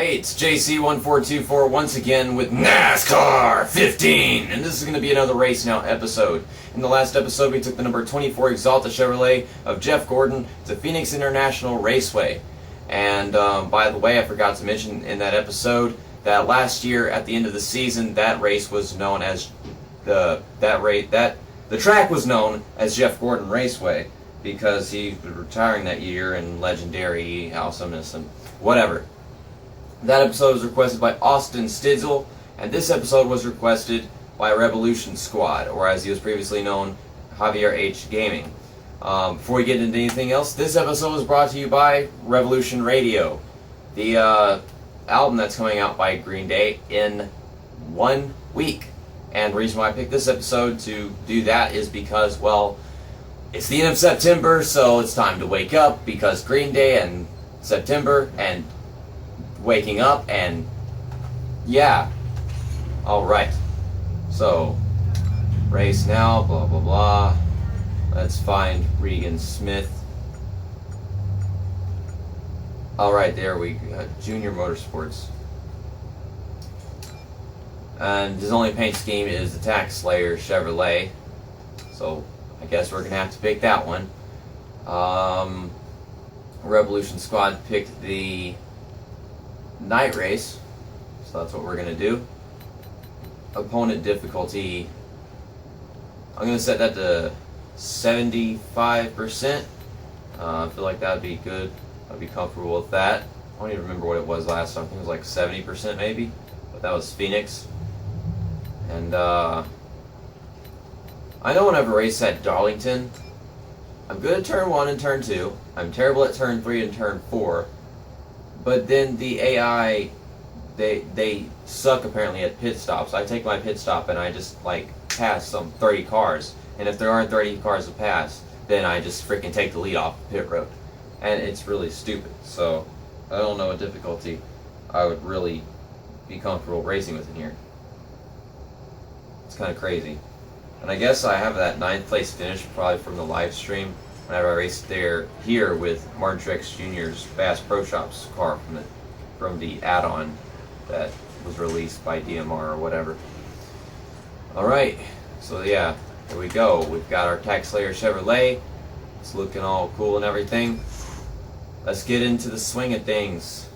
Hey, it's JC1424 once again with NASCAR 15, and this is going to be another Race Now episode. In the last episode, we took the number 24 Exalta Chevrolet of Jeff Gordon to Phoenix International Raceway. And by the way, I forgot to mention in that episode that last year at the end of the season, that race was known as the track was known as Jeff Gordon Raceway because he was retiring that year in legendary awesomeness and whatever. That episode was requested by Austin Stitzel, and this episode was requested by Rebelution Squad, or as he was previously known, Javier H. Gaming. Before we get into anything else, this episode was brought to you by Revolution Radio, the album that's coming out by Green Day in 1 week. And the reason why I picked this episode to do that is because, well, it's the end of September, so it's time to wake up, because Green Day and September and waking up, and yeah. Alright. So, race now, blah blah blah. Let's find Regan Smith. Alright, there we go. Junior Motorsports. And his only paint scheme is the Tax Slayer Chevrolet. So, I guess we're going to have to pick that one. Rebelution Squad picked the night race, so that's what we're going to do. Opponent difficulty, I'm going to set that to 75%. I feel like that would be good. I'd be comfortable with that. I don't even remember what it was last time. I think it was like 70% maybe, but that was Phoenix. And I know whenever I race at Darlington, I'm good at turn 1 and turn 2. I'm terrible at turn 3 and turn 4. But then the AI, they suck apparently at pit stops. I take my pit stop and I just like pass some 30 cars. And if there aren't 30 cars to pass, then I just freaking take the lead off the pit road. And it's really stupid. So I don't know what difficulty I would really be comfortable racing with in here. It's kind of crazy. And I guess I have that 9th place finish probably from the live stream whenever I raced here with Martin Truex Jr.'s Bass Pro Shops car from the add-on that was released by DMR or whatever. Alright, so yeah, here we go. We've got our Tax Slayer Chevrolet. It's looking all cool and everything. Let's get into the swing of things.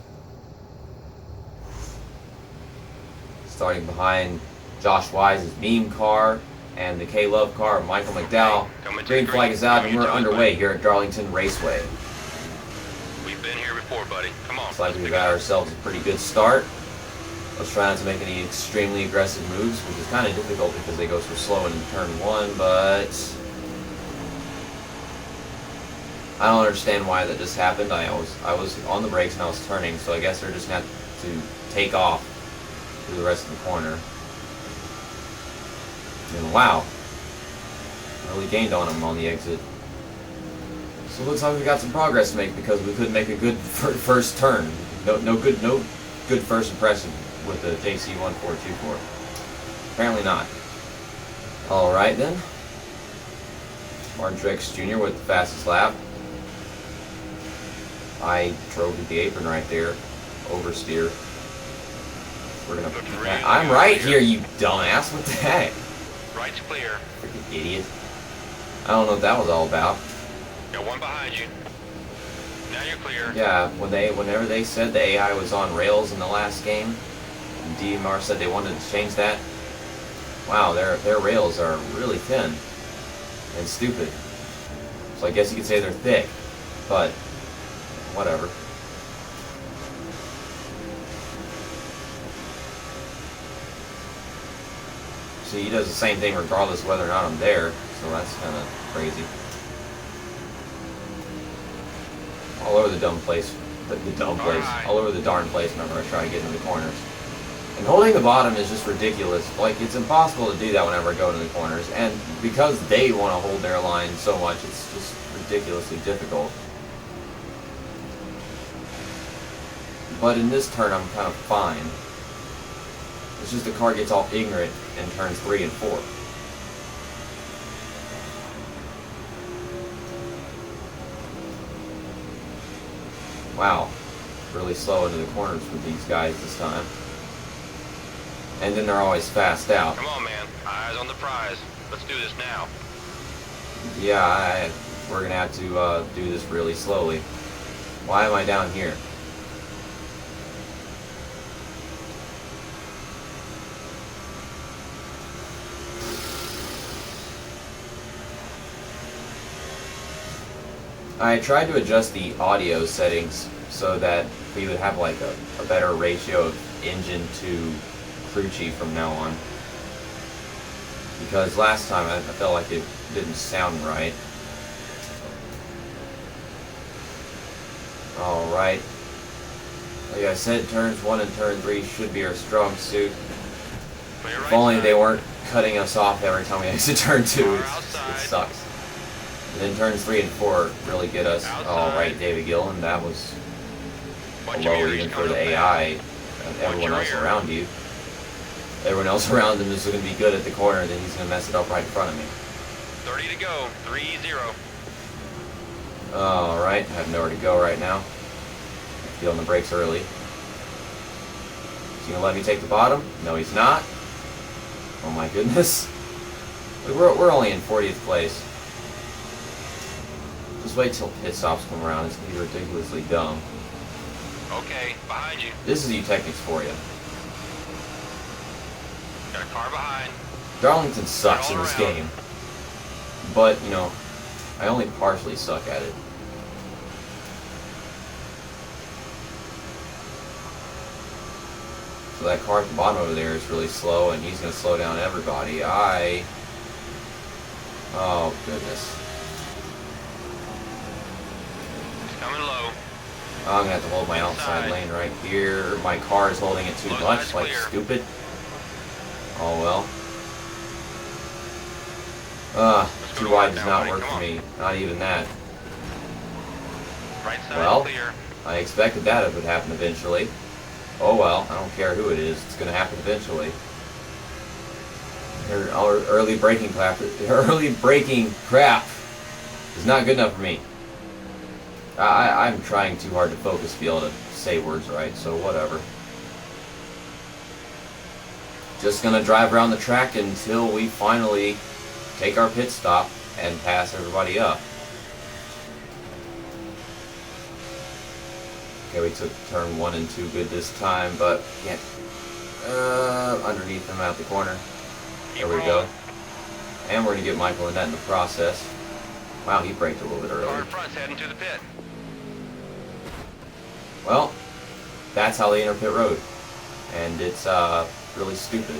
Starting behind Josh Wise's meme car and the K-Love car of Michael McDowell. Green flag is out and we're underway here at Darlington Raceway. We've been here before, buddy. Come on. Looks like we've got ourselves a pretty good start. Let's try not to make any extremely aggressive moves, which is kind of difficult because they go so slow in turn 1, but I don't understand why that just happened. I was on the brakes and I was turning, so I guess they're just going to have to take off through the rest of the corner. And wow, really gained on him on the exit. So it looks like we got some progress to make because we couldn't make a good first turn. No good first impression with the JC1424. Apparently not. All right then. Martin Truex Jr. with the fastest lap. I drove to the apron right there. Oversteer. We're gonna. I'm right here, you dumbass. What the heck? Right's clear. Freaking idiot. I don't know what that was all about. Got one behind you. Now you're clear. Yeah, whenever they said the AI was on rails in the last game, and DMR said they wanted to change that. Wow, their rails are really thin and stupid. So I guess you could say they're thick, but whatever. See, he does the same thing regardless of whether or not I'm there, so that's kind of crazy. All over the dumb place, all over the darn place whenever I try to get into the corners. And holding the bottom is just ridiculous. Like, it's impossible to do that whenever I go into the corners, and because they want to hold their line so much, it's just ridiculously difficult. But in this turn, I'm kind of fine. It's just the car gets all ignorant in turns 3 and 4. Wow. really slow into the corners with these guys this time. And then they're always fast out. Come on, man. Eyes on the prize. Let's do this now. Yeah, we're going to have to do this really slowly. Why am I down here? I tried to adjust the audio settings so that we would have like a better ratio of engine to crew chief from now on. Because last time I felt like it didn't sound right. Alright. Like I said, turns 1 and turn 3 should be our strong suit. If only they weren't cutting us off every time we exit turn 2. It sucks. And then turns 3 and 4 really get us. Alright, David Gillen, that was low even for the AI and everyone else around you. Everyone else around him is going to be good at the corner, then he's going to mess it up right in front of me. 30 to go. 3-0. Alright, I have nowhere to go right now. Feeling the brakes early. Is he going to let me take the bottom? No, he's not. Oh my goodness. We're only in 40th place. Just wait till pit stops come around. It's going to be ridiculously dumb. Okay, behind you. This is U-Technics for you. Got a car behind. Darlington sucks in this game. But, you know, I only partially suck at it. So that car at the bottom over there is really slow, and he's going to slow down everybody. Oh, goodness. It's coming low. I'm going to have to hold my outside lane right here. My car is holding it too much, like stupid. Oh, well. Too wide does not work for me. Not even that. Right side Well, clear. I expected that would happen eventually. Oh well, I don't care who it is. It's going to happen eventually. Our early braking crap is not good enough for me. I'm trying too hard to focus to be able to say words right, so whatever. Just going to drive around the track until we finally take our pit stop and pass everybody up. Okay, we took turn 1 and 2 good this time, but can't. Underneath them out the corner. There we go. And we're going to get Michael in that in the process. Wow, he braked a little bit Car early. in front's heading to the pit. Well, that's how they enter pit road. And it's really stupid.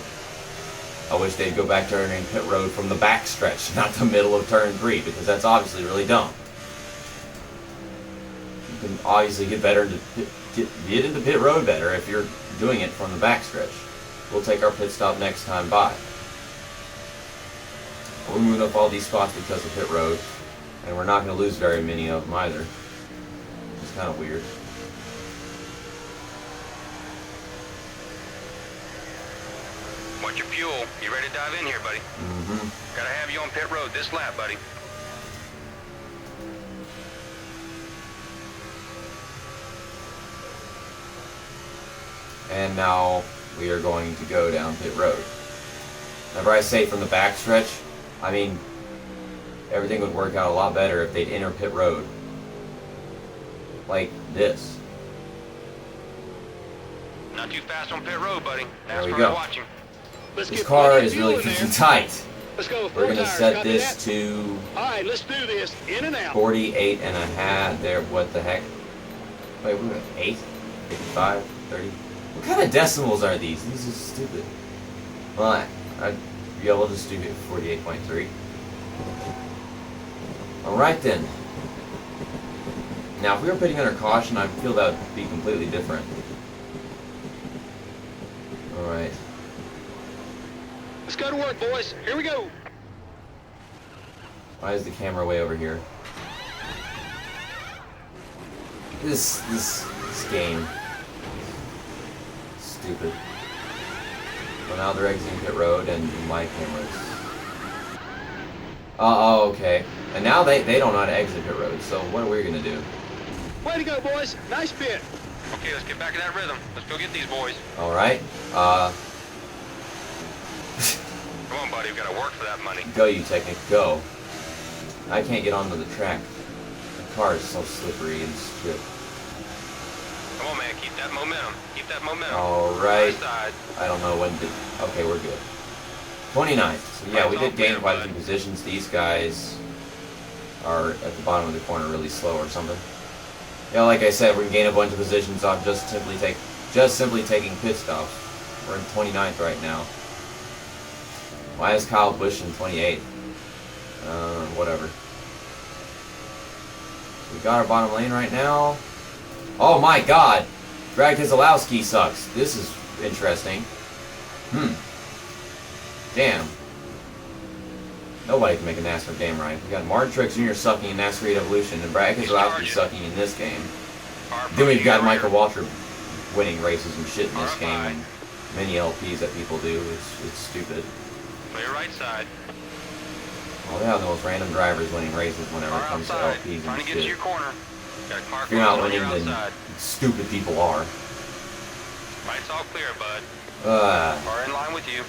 I wish they'd go back to entering pit road from the back stretch, not the middle of turn 3, because that's obviously really dumb. You can obviously get better get into pit road better if you're doing it from the back stretch. We'll take our pit stop next time by. We're moving up all these spots because of pit road, and we're not going to lose very many of them either. Which is kind of weird. Watch your fuel. You ready to dive in here, buddy? Mm-hmm. Gotta have you on pit road this lap, buddy. And now we are going to go down pit road. Whenever I say from the back stretch, I mean everything would work out a lot better if they'd enter pit road. Like this. Not too fast on pit road, buddy. There we NASCAR go. watching. This car is really freaking tight. Let's go. We're going to set this to All right, let's do this. In and out. 48 and a half. There, what the heck? Wait, we're at 8? 55? 30? What kind of decimals are these? These are stupid. Well, yeah, we'll just do 48.3. Alright then. Now, if we were putting under caution, I feel that would be completely different. Alright. Let's go to work, boys. Here we go. Why is the camera way over here? This game. Stupid. Well, now they're exiting pit road and my camera's... Oh, okay. And now they don't know how to exit pit road, so what are we gonna do? Way to go, boys. Nice pit. Okay, let's get back in that rhythm. Let's go get these boys. Alright. Come on, buddy. We gotta work for that money. Go, you Technic, go. I can't get onto the track. The car is so slippery and shit. Come on, man. Keep that momentum. Keep that momentum. Alright. Right side. I don't know when to... Okay, we're good. 29th. So yeah, we did gain quite a few positions. These guys are at the bottom of the corner really slow or something. Yeah, like I said, we can gain a bunch of positions off just simply taking pit stops. We're in 29th right now. Why is Kyle Busch in 28th? Whatever. We got our bottom lane right now. Oh my god! Greg Keselowski sucks. This is interesting. Damn. Nobody can make a NASCAR game right. We got Martin Truex Jr. sucking in NASCAR Evolution, and Brad Keselowski sucking in this game. Then we've got Michael Waltrip winning races and shit in this game, and many LPs that people do. It's stupid. Play right side. Well, they have the most random drivers winning races whenever it comes to LPs Trying and to get to shit. your corner. Got a car If you're not on winning, your then outside. stupid people are. Right's all clear, bud. Uh, Car in line with you.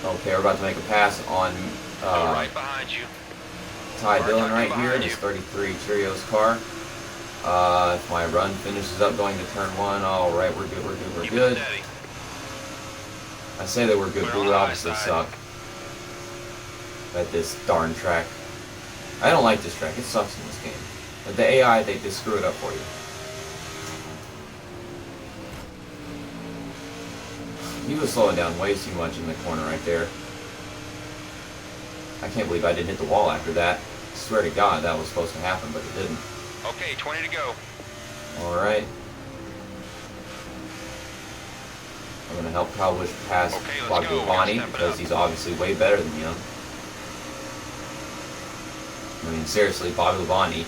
okay, we're about to make a pass on Go right behind you. Ty Car Dillon tucking right here, behind this you. 33 Cheerios car. If my run finishes up going to turn 1, alright, we're good, we're good, we're Keep it good. steady. I say that we're good, We're but on we the high obviously side. suck at this darn track. I don't like this track, it sucks in this game. But the AI, they screw it up for you. He was slowing down way too much in the corner right there. I can't believe I didn't hit the wall after that. I swear to God that was supposed to happen, but it didn't. Okay, 20 to go. Alright. I'm going to help Kyle Busch pass Okay, let's Bobby go. We gotta Bonnie step it because up. he's obviously way better than him. I mean, seriously, Bobby Labonte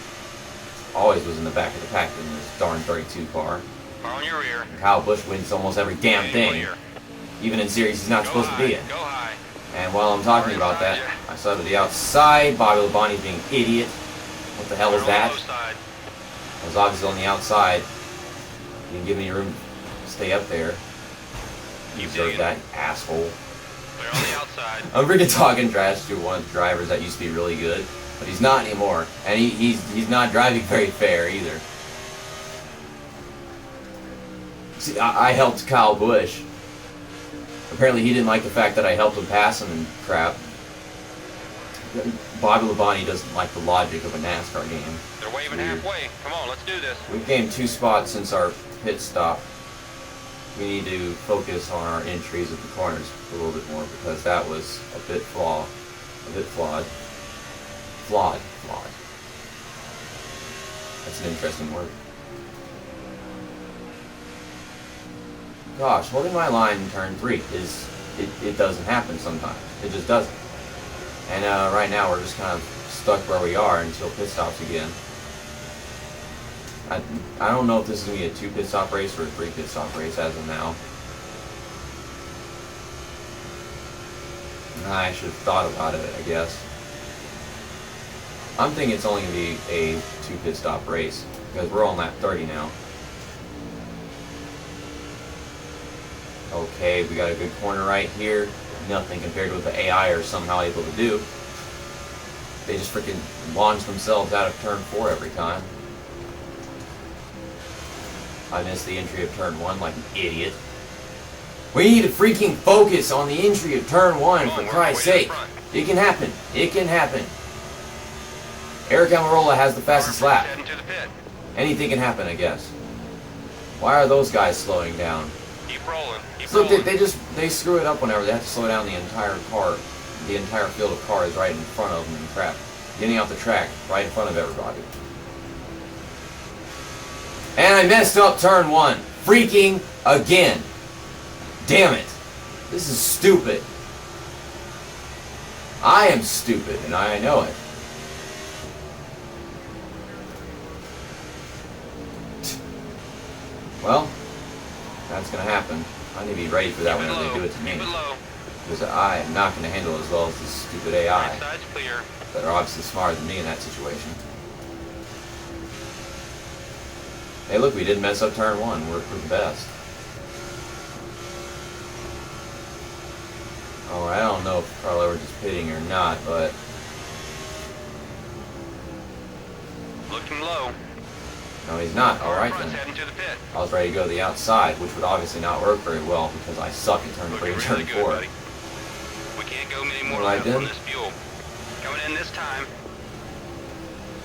always was in the back of the pack in this darn 32 car. Car on your rear. Kyle Busch wins almost every damn Okay, thing, clear. even in series he's not Go supposed high. to be in. Go high. And while I'm talking about that, I saw to the outside, Bobby Labonte being an idiot. What the hell We're was on the that? low side. I was obviously on the outside. You didn't give me room to stay up there. You Keep deserve digging. that, asshole. We're on the outside. I'm freaking talking trash to one of the drivers that used to be really good, but he's not anymore, and he's not driving very fair either. See, I helped Kyle Busch. Apparently he didn't like the fact that I helped him pass him and crap. Bobby Labonte doesn't like the logic of a NASCAR game. They're waving Weird. halfway. Come on, let's do this. We've gained 2 spots since our pit stop. We need to focus on our entries of the corners a little bit more because that was a bit flawed. Flawed. That's an interesting word. Gosh, holding my line in turn 3 is, it doesn't happen sometimes. It just doesn't. And right now we're just kind of stuck where we are until pit stops again. I don't know if this is going to be a 2 pit stop race or a 3 pit stop race as of now. I should have thought about it, I guess. I'm thinking it's only going to be a 2 pit stop race because we're on lap 30 now. Okay, we got a good corner right here. Nothing compared to what the AI are somehow able to do. They just freaking launch themselves out of turn 4 every time. I missed the entry of turn 1 like an idiot. We need to freaking focus on the entry of turn 1 for Christ's sake. It can happen. It can happen. Eric Almirola has the fastest lap. Heading to the pit. Anything can happen, I guess. Why are those guys slowing down? Keep rolling. Keep Look, rolling. they screw it up whenever they have to slow down the entire car. The entire field of cars right in front of them and crap. Getting off the track right in front of everybody. And I messed up turn 1. Freaking again. Damn it. This is stupid. I am stupid and I know it. Well, that's going to happen. I need to be ready for that Keep it whenever low. they do it to me. Keep it low. Because I am not going to handle it as well as this stupid AI Right side's clear. that are obviously smarter than me in that situation. Hey, look, we didn't mess up turn 1. We're the best. Alright, I don't know if Carl Edwards is pitting or not, but... Looking low. No, he's not. Alright then. Heading to the pit. I was ready to go to the outside, which would obviously not work very well because I suck at turn 3 and turn 4. Buddy. We can't go many more Right laps then. on this fuel. Coming in this time.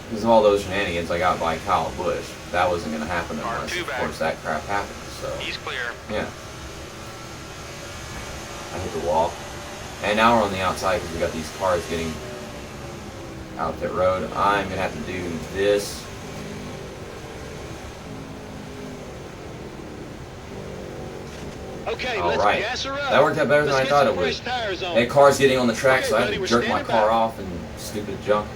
Because of all those shenanigans I got by Kyle Busch, that wasn't going to happen unless, R2 of back. course, that crap happened. So He's clear. yeah. I hit the wall. And now we're on the outside because we got these cars getting out pit road. I'm going to have to do this. Okay, All let's right. gas her up. That worked out better than Let's I thought get it some would. fresh tires on. That car's getting on the track, Okay, so I buddy, had to we're jerk my standing car by. off and stupid junk.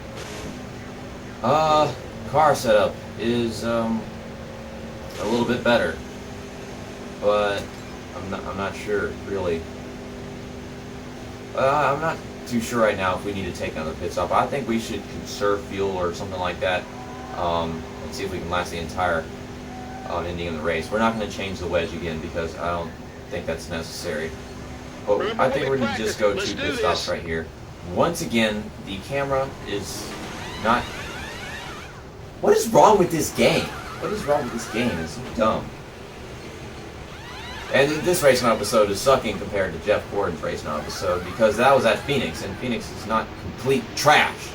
Car setup is a little bit better, but I'm not sure really. I'm not too sure right now if we need to take another pit stop. I think we should conserve fuel or something like that, and see if we can last the entire ending of the race. We're not going to change the wedge again because I don't think that's necessary. But Remember I think what we're we going to just go practiced. 2 Let's pit do stops this. right here. Once again, the camera is not... What is wrong with this game? What is wrong with this game? It's so dumb. And this racing episode is sucking compared to Jeff Gordon's racing episode because that was at Phoenix, and Phoenix is not complete trash.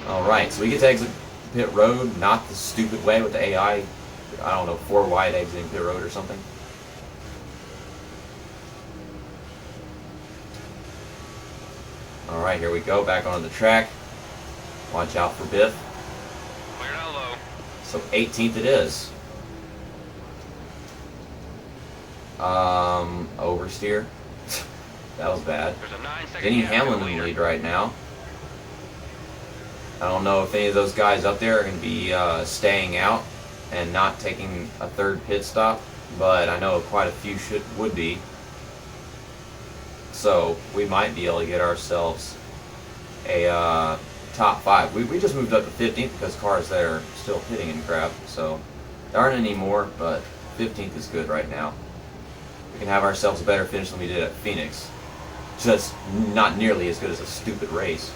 Alright, so we get to exit pit road, not the stupid way with the AI, I don't know, 4 wide exiting pit road or something. Alright, here we go, back onto the track. Watch out for Biff. Clear down low. So 18th it is. Oversteer. That was bad. There's a 9-second Denny gap Hamlin to in the leader. lead right now. I don't know if any of those guys up there are going to be staying out and not taking a 3rd pit stop, but I know quite a few would be. So we might be able to get ourselves a top 5. We just moved up to 15th because cars there are still pitting and crap, so there aren't any more, but 15th is good right now. We can have ourselves a better finish than we did at Phoenix. Just not nearly as good as a stupid race.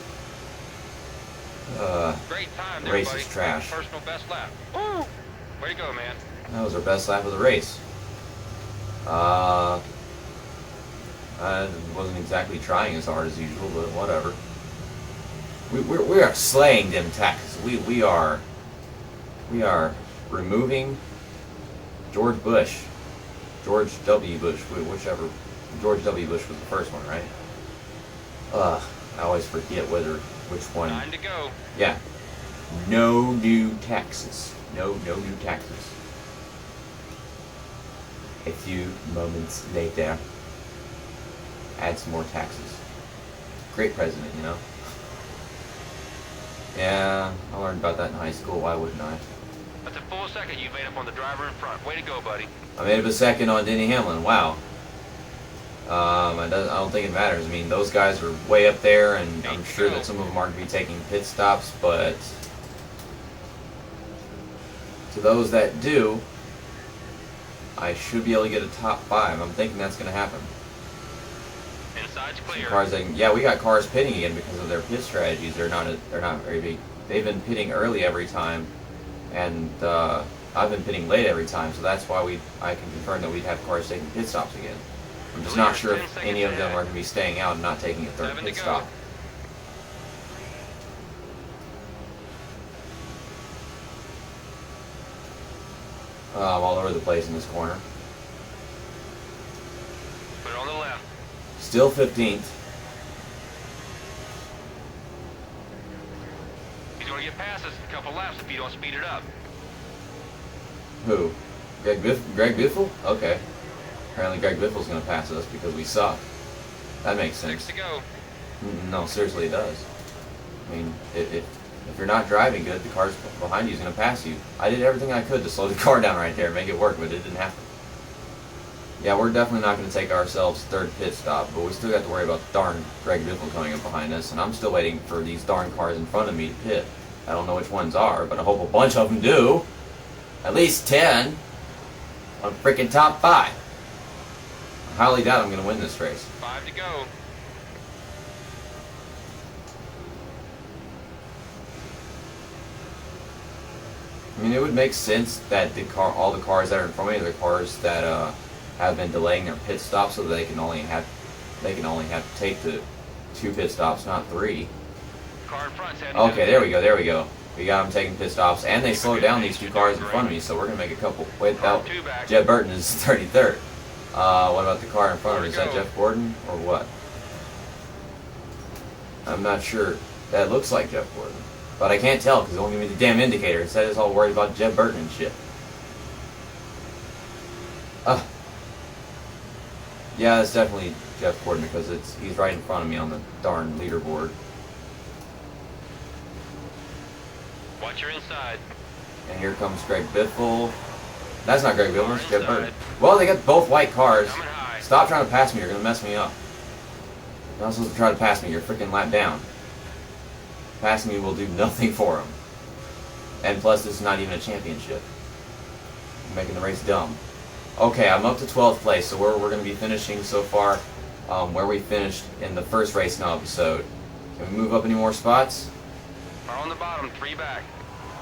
Great time The there, race buddy. is trash. Personal best lap. Woo! Way to go, man. That was our best lap of the race. I wasn't exactly trying as hard as usual, but whatever. We are slaying them taxes. We are removing George Bush, George W. Bush, whichever. George W. Bush was the first one, right? I always forget which one. 9 to go. Yeah. No new taxes. No new taxes. A few moments later, add some more taxes. Great president, you know? Yeah, I learned about that in high school. Why wouldn't I? That's a full second you made up on the driver in front. Way to go, buddy. I made up a second on Denny Hamlin. Wow. I don't think it matters. I mean, those guys are way up there, and I'm sure that some of them are going to be taking pit stops, but to those that do, I should be able to get a top 5. I'm thinking that's going to happen. Inside's Some clear. cars yeah, we got cars pitting again because of their pit strategies. They're not very big. They've been pitting early every time, and I've been pitting late every time, so that's why I can confirm that we'd have cars taking pit stops again. I'm just not sure if any of them are going to be staying out and not taking a 3rd 7 pit to go. stop. I'm all over the place in this corner. Put it on the left. Still 15th. He's going to get past us in a couple laps if you don't speed it up. Who? Greg Biffle? Okay. Apparently Greg Biffle's going to pass us because we suck. That makes 6 sense. to go. No, seriously, it does. I mean, if you're not driving good, the car behind you is going to pass you. I did everything I could to slow the car down right there and make it work, but it didn't happen. Yeah, we're definitely not going to take ourselves 3rd pit stop, but we still got to worry about darn Greg Biffle coming up behind us, and I'm still waiting for these darn cars in front of me to pit. I don't know which ones are, but I hope a bunch of them do. at least 10. I'm freaking top 5. I highly doubt I'm going to win this race. 5 to go. I mean, it would make sense that all the cars that are in front of me are the cars that have been delaying their pit stops, so that they can only have to take the 2 pit stops, not 3. Car in front's heading Okay, to there we go. We got them taking pit stops, and they slowed down these 2 cars in front of me, so we're gonna make a couple. Wait, Car 2 back. Jeb Burton is 33rd. What about the car in front of me? Is that Four to go. Jeff Gordon or what? I'm not sure. That looks like Jeff Gordon, but I can't tell because it won't give me the damn indicator. It said it's all worried about Jeb Burton and shit. Yeah, it's definitely Jeff Gordon because he's right in front of me on the darn leaderboard. Watch your inside. And here comes Greg Biffle. That's not Greg Biffle, it's Car Jeb Burton. inside. Well, they got both white cars. Coming high. Stop trying to pass me, you're gonna mess me up. You're not supposed to try to pass me, you're freaking lap down. Passing me will do nothing for him. And plus, this is not even a championship. I'm making the race dumb. Okay, I'm up to 12th place, so we're going to be finishing so far where we finished in the first race now episode. Can we move up any more spots? Car on the bottom, 3 back.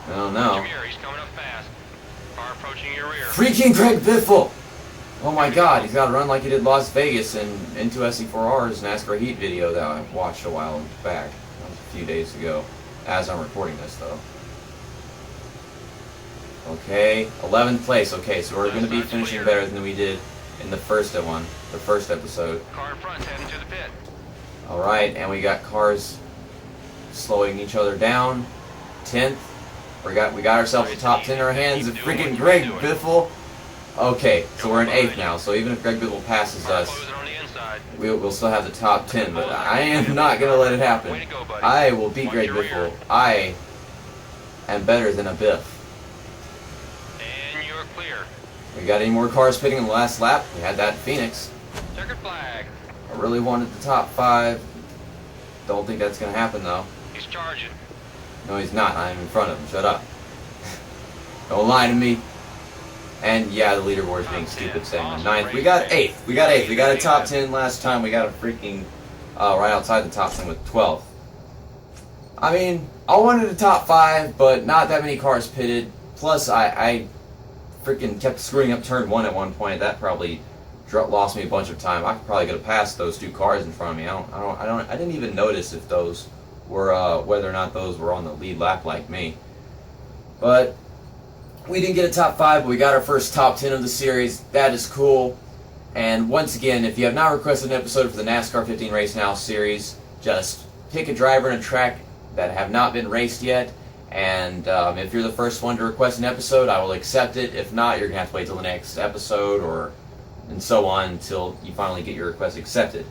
I don't know. Jameer, he's coming up fast. Car approaching your rear. Freaking Greg Biffle! Oh my god, he's got to run like he did Las Vegas and into SE4R's NASCAR Heat video that I watched a while back. That was a few days ago, as I'm recording this though. Okay, 11th place. Okay, so we're going to be finishing better than we did in the first episode. Car in front's heading to the pit. Alright, and we got cars slowing each other down. 10th. We got ourselves a top 10 in our hands. And freaking Greg Biffle. Okay, so we're in 8th now. So even if Greg Biffle passes Car us, closing on the inside. we'll still have the top 10. But I am not going to let it happen. Way to go, buddy. I will beat Watch Greg your Biffle. rear. I am better than a Biff. And you're clear. We got any more cars pitting in the last lap? We had that in Phoenix. Checkered flag. I really wanted the top 5. Don't think that's going to happen though. He's charging. No, he's not. I'm in front of him. Shut up. Don't lie to me. And yeah, the leaderboard's being stupid saying the 9th. We got 8th. We got 8th. We got a top 10 last time. We got a freaking right outside the top 10 with 12th. I mean, I wanted a top 5, but not that many cars pitted. Plus, I freaking kept screwing up turn 1 at one point. That probably lost me a bunch of time. I could probably get past those 2 cars in front of me. I didn't even notice if those were whether or not those were on the lead lap like me. But we didn't get a top 5, but we got our first top 10 of the series. That is cool. And once again, if you have not requested an episode for the NASCAR 15 Race Now series, just pick a driver and a track that have not been raced yet. And if you're the first one to request an episode, I will accept it. If not, you're going to have to wait till the next episode and so on until you finally get your request accepted.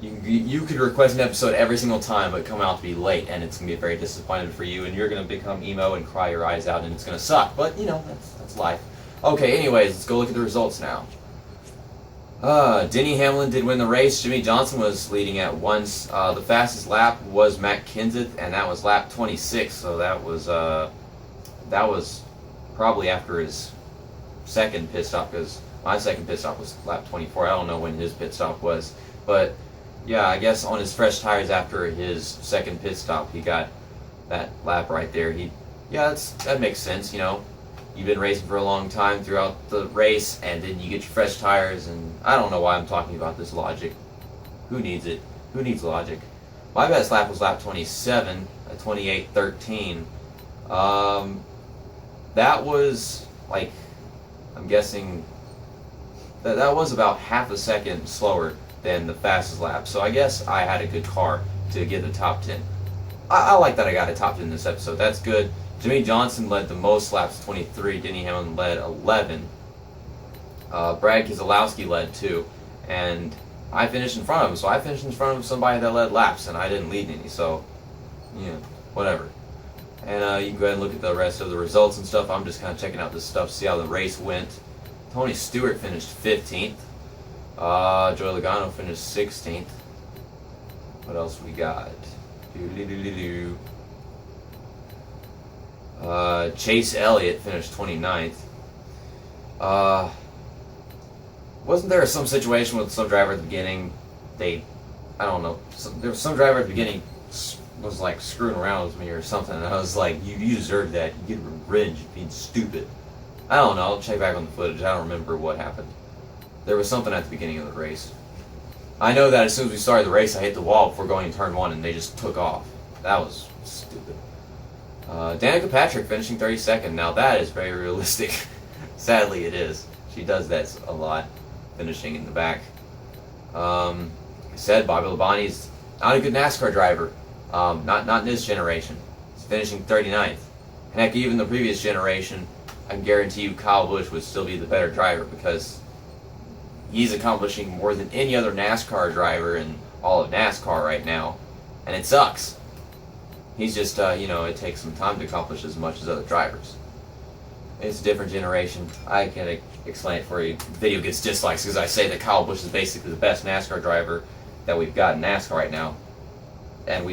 You could request an episode every single time, but come out to be late, and it's going to be very disappointing for you, and you're going to become emo and cry your eyes out, and it's going to suck. But, you know, that's life. Okay, anyways, let's go look at the results now. Denny Hamlin did win the race. Jimmy Johnson was leading at once. The fastest lap was Matt Kenseth, and that was lap 26, so that was probably after his second pit stop, because my second pit stop was lap 24. I don't know when his pit stop was, but yeah, I guess on his fresh tires after his second pit stop, he got that lap right there. That makes sense, you know. You've been racing for a long time throughout the race, and then you get your fresh tires, and I don't know why I'm talking about this logic. Who needs it? Who needs logic? My best lap was lap 27 at 28:13. That was, like, I'm guessing, that was about half a second slower than the fastest lap. So I guess I had a good car to get the top 10. I like that I got a top 10 in this episode. That's good. Jimmy Johnson led the most laps, 23. Denny Hamlin led 11. Brad Keselowski led 2. And I finished in front of him. So I finished in front of somebody that led laps, and I didn't lead any. So, yeah, whatever. And you can go ahead and look at the rest of the results and stuff. I'm just kind of checking out this stuff, see how the race went. Tony Stewart finished 15th. Joey Logano finished 16th. What else we got? Chase Elliott finished 29th. Wasn't there some situation with some driver at the beginning? I don't know. There was some driver at the beginning was like screwing around with me or something, and I was like, you deserve that. You get revenge for being stupid. I don't know. I'll check back on the footage. I don't remember what happened. There was something at the beginning of the race. I know that as soon as we started the race, I hit the wall before going in turn 1, and they just took off. That was stupid. Danica Patrick finishing 32nd. Now that is very realistic. Sadly, it is. She does that a lot, finishing in the back. Like I said, Bobby Labonte's not a good NASCAR driver. Not in this generation. He's finishing 39th. Heck, even the previous generation, I can guarantee you Kyle Busch would still be the better driver because he's accomplishing more than any other NASCAR driver in all of NASCAR right now. And it sucks. He's just, it takes some time to accomplish as much as other drivers. It's a different generation. I can't explain it for you. The video gets dislikes because I say that Kyle Busch is basically the best NASCAR driver that we've got in NASCAR right now. And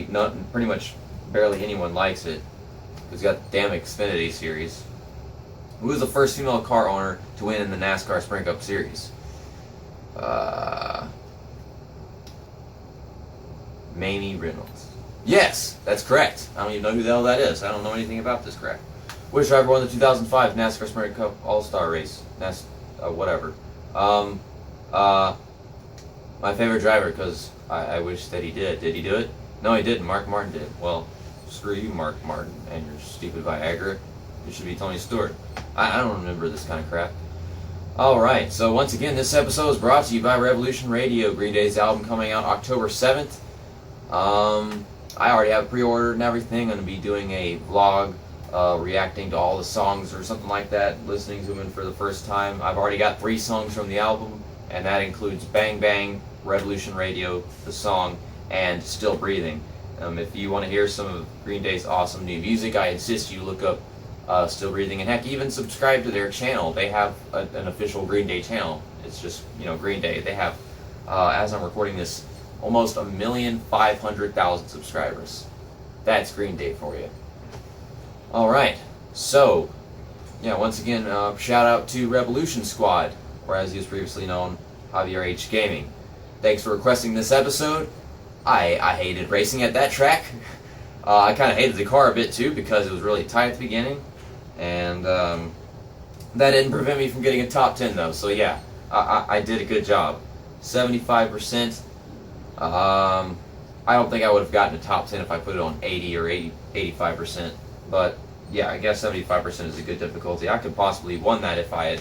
pretty much barely anyone likes it. He's got the damn Xfinity Series. Who was the first female car owner to win in the NASCAR Sprint Cup Series? Mamie Reynolds. Yes, that's correct. I don't even know who the hell that is. I don't know anything about this crap. Which driver won the 2005 NASCAR Sprint Cup All-Star Race? Whatever. My favorite driver, because I wish that he did. Did he do it? No, he didn't. Mark Martin did. Well, screw you, Mark Martin, and your stupid Viagra. It should be Tony Stewart. I don't remember this kind of crap. Alright, so once again, this episode is brought to you by Rebelution Radio. Green Day's album coming out October 7th. I already have pre-ordered and everything. I'm going to be doing a vlog reacting to all the songs or something like that, listening to them for the first time. I've already got 3 songs from the album, and that includes Bang Bang, Rebelution Radio, the song, and Still Breathing. If you want to hear some of Green Day's awesome new music, I insist you look up Still Breathing, and heck, even subscribe to their channel. They have an official Green Day channel. It's just, Green Day. They have, as I'm recording this, almost 1,500,000 subscribers. That's Green Day for you. Alright, so, once again, shout out to Rebelution Squad, or as he was previously known, Javier H. Gaming. Thanks for requesting this episode. I hated racing at that track. I kind of hated the car a bit too because it was really tight at the beginning. And that didn't prevent me from getting a top 10 though. So yeah, I did a good job. 75%. I don't think I would have gotten a top 10 if I put it on 80 or 85%. But yeah, I guess 75% is a good difficulty. I could possibly have won that if I had,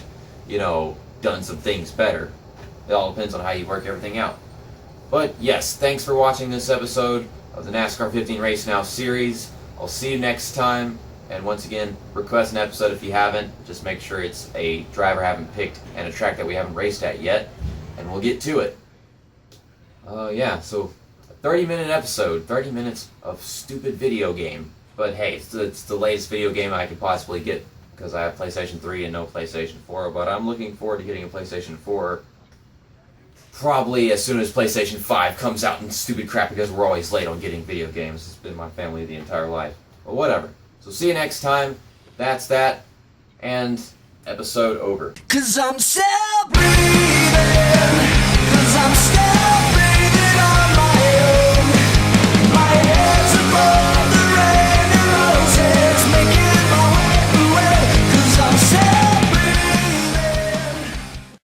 done some things better. It all depends on how you work everything out. But yes, thanks for watching this episode of the NASCAR 15 Race Now series. I'll see you next time. And once again, request an episode if you haven't. Just make sure it's a driver I haven't picked and a track that we haven't raced at yet. And we'll get to it. Yeah, so a 30-minute episode. 30 minutes of stupid video game. But hey, it's the latest video game I could possibly get because I have PlayStation 3 and no PlayStation 4. But I'm looking forward to getting a PlayStation 4 probably as soon as PlayStation 5 comes out and stupid crap because we're always late on getting video games. It's been my family the entire life. But whatever. So see you next time. That's that. And episode over. 'Cause I'm still breathing. 'Cause I'm still